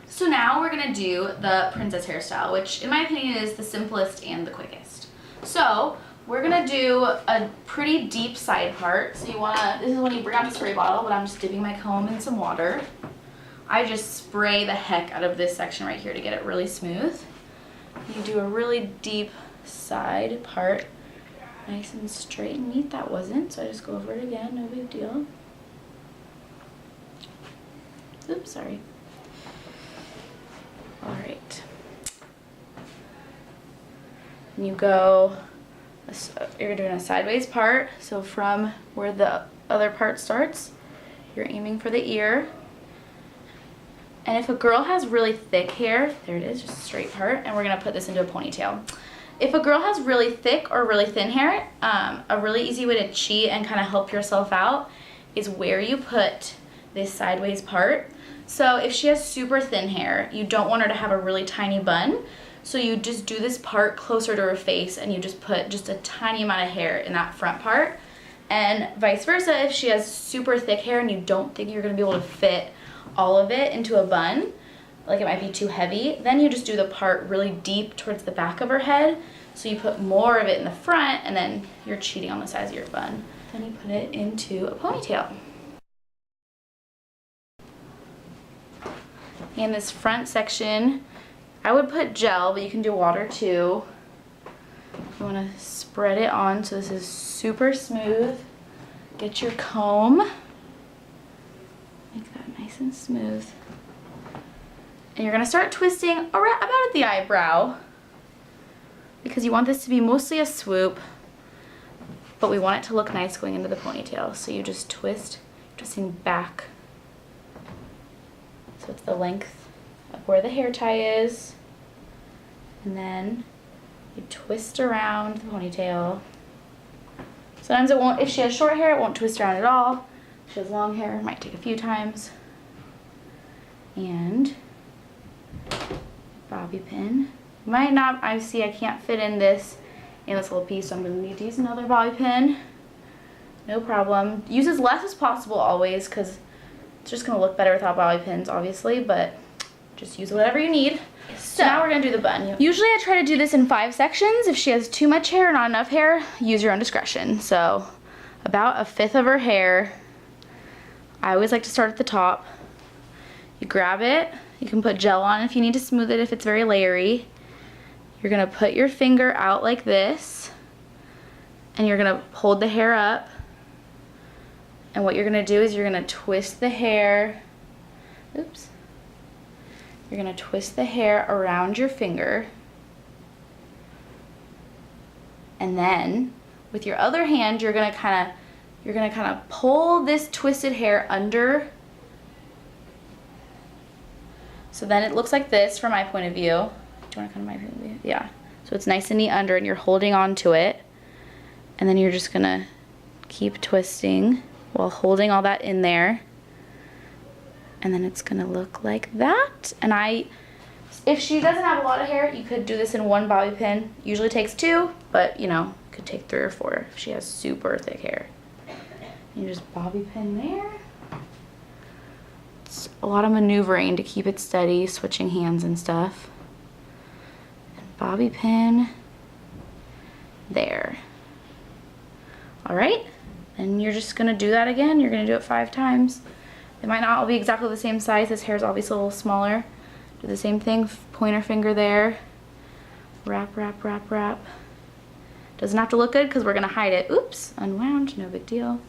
So now we're gonna do the princess hairstyle, which in my opinion is the simplest and the quickest. So we're gonna do a pretty deep side part. So this is when you bring out the spray bottle, but I'm just dipping my comb in some water. I just spray the heck out of this section right here to get it really smooth. You do a really deep side part, nice and straight and neat. That wasn't, so I just go over it again, no big deal. Oops, sorry. All right. And you're doing a sideways part. So from where the other part starts, you're aiming for the ear. And if a girl has really thick hair, there it is, just a straight part, and we're gonna put this into a ponytail. If a girl has really thick or really thin hair, a really easy way to cheat and kind of help yourself out is where you put this sideways part. So if she has super thin hair, you don't want her to have a really tiny bun, so you just do this part closer to her face and you just put just a tiny amount of hair in that front part. And vice versa, if she has super thick hair and you don't think you're gonna be able to fit all of it into a bun, like it might be too heavy, then you just do the part really deep towards the back of her head. So you put more of it in the front and then you're cheating on the size of your bun. Then you put it into a ponytail. And this front section, I would put gel, but you can do water too. You want to spread it on so this is super smooth. Get your comb. Make that nice and smooth. And you're going to start twisting around, about at the eyebrow, because you want this to be mostly a swoop, but we want it to look nice going into the ponytail. So you just twisting back. So it's the length of where the hair tie is. And then you twist around the ponytail. Sometimes it won't, if she has short hair, it won't twist around at all. If she has long hair, it might take a few times. And bobby pin. Might not, I can't fit in this little piece, so I'm gonna need to use another bobby pin. No problem. Use as less as possible always, because it's just gonna look better without bobby pins, obviously, but just use whatever you need. So now we're gonna do the bun. Usually I try to do this in 5 sections. If she has too much hair or not enough hair, use your own discretion. So about 1/5 of her hair. I always like to start at the top. You grab it. You can put gel on if you need to smooth it if it's very layery. You're gonna put your finger out like this, and you're gonna hold the hair up. And what you're gonna do is you're gonna twist the hair. Oops. You're gonna twist the hair around your finger. And then with your other hand, you're gonna kind of pull this twisted hair under. So then it looks like this from my point of view. Do you want to come to my point of view? Yeah. So it's nice and neat under, and you're holding on to it. And then you're just gonna keep twisting while holding all that in there. And then it's gonna look like that. And if she doesn't have a lot of hair, you could do this in 1 bobby pin. Usually takes 2, but you know, could take 3 or 4 if she has super thick hair. You just bobby pin there. It's a lot of maneuvering to keep it steady, switching hands and stuff. And bobby pin there. All right, and you're just gonna do that again. You're gonna do it 5 times. They might not all be exactly the same size. This hair is obviously a little smaller. Do the same thing, pointer finger there. Wrap, wrap, wrap, wrap. Doesn't have to look good because we're gonna hide it. Oops, unwound, no big deal.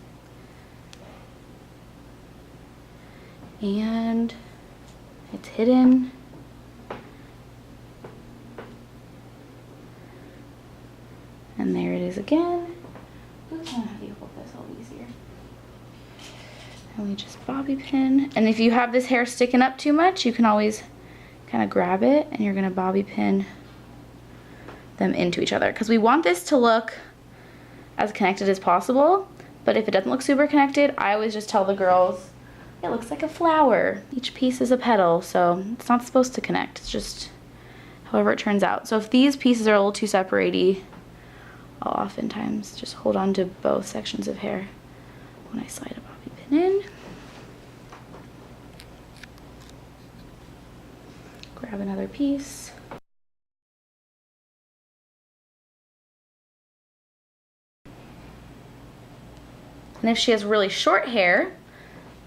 And it's hidden. And there it is again. Oops, I'm gonna have you hold this, it'll be easier. And we just bobby pin. And if you have this hair sticking up too much, you can always kind of grab it and you're gonna bobby pin them into each other. Because we want this to look as connected as possible. But if it doesn't look super connected, I always just tell the girls, it looks like a flower. Each piece is a petal, so it's not supposed to connect. It's just however it turns out. So if these pieces are a little too separate-y, I'll oftentimes just hold on to both sections of hair when I slide a bobby pin in. piece. And if she has really short hair,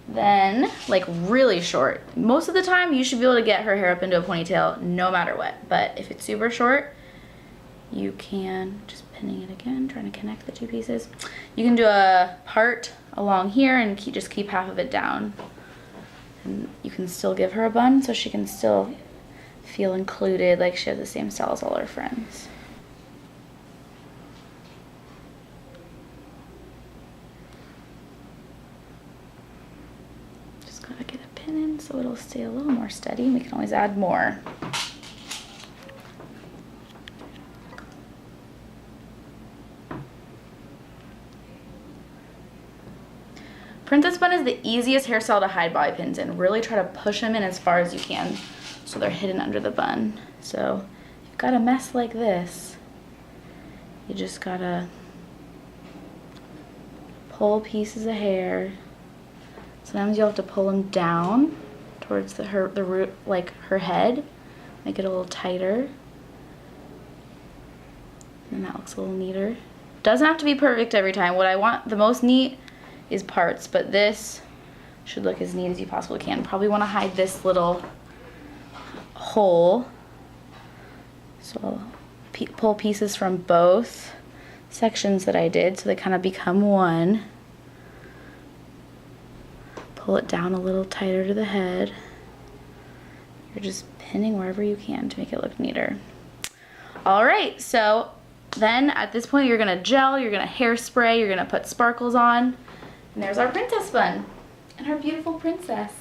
then, like really short, most of the time you should be able to get her hair up into a ponytail no matter what. But if it's super short, you can, just pinning it again, trying to connect the two pieces. You can do a part along here and just keep half of it down. And you can still give her a bun so she can still feel included, like she has the same style as all her friends. Just gotta get a pin in so it'll stay a little more steady, and we can always add more. Princess bun is the easiest hairstyle to hide bobby pins in. Really try to push them in as far as you can so they're hidden under the bun. So if you've got a mess like this, you just gotta pull pieces of hair. Sometimes you'll have to pull them down towards the root, like her head, make it a little tighter. And that looks a little neater. Doesn't have to be perfect every time. What I want the most neat is parts, but this should look as neat as you possibly can. Probably want to hide this little hole. So I'll pull pieces from both sections that I did so they kind of become one. Pull it down a little tighter to the head. You're just pinning wherever you can to make it look neater. All right, so then at this point you're gonna gel, you're gonna hairspray, you're gonna put sparkles on. And there's our princess bun and her beautiful princess.